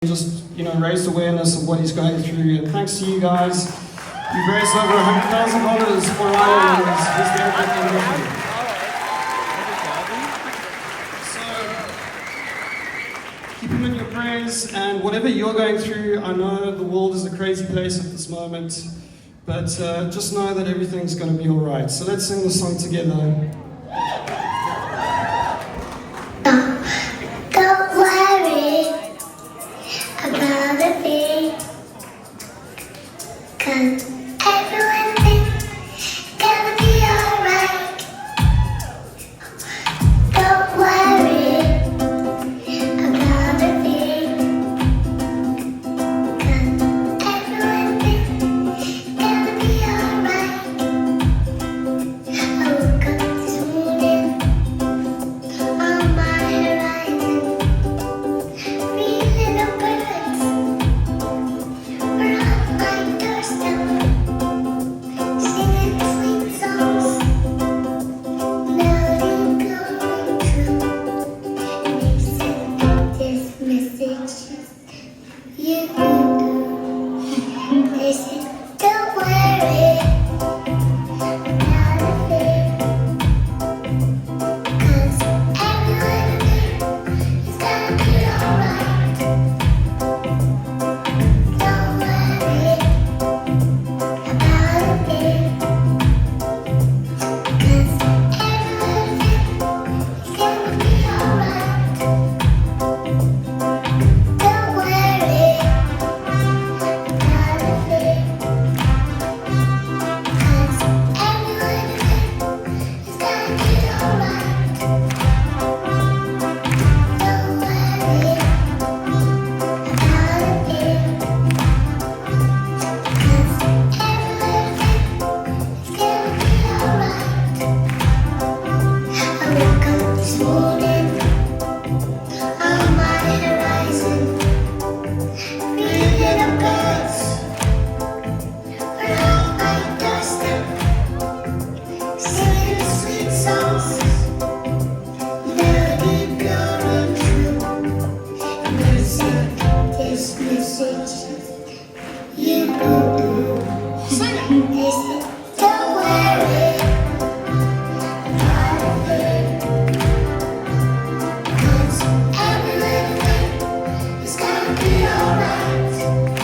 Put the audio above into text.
just, raised awareness of what he's going through. And thanks to you guys, you've raised over $100,000 for Rylyn and his benefit with you. So, keep him in your prayers, and whatever you're going through, I know the world is a crazy place at this moment, but just know that everything's going to be alright. So let's sing the song together. Don't worry about a thing, 'cause everything's gonna be alright. Don't worry about a thing, 'cause everything's gonna be alright. I woke up this morning on my horizon. Three little birds were on my doorstep, singing sweet songs, melody glowing true. And they sent this message, you. They said, don't worry about a thing, 'cause everyone is gonna be alright. Don't worry about a thing, 'cause everyone is gonna be alright. Don't worry about a thing, 'cause everyone is gonna be alright. Don't worry about a thing, 'cause everyone is gonna be alright. I woke up this morning on my horizon. Three little birds were on my doorstep, singing sweet songs, melody glowing true. And they sent this message, you. They said, don't worry about a thing, 'cause everything is gonna be alright.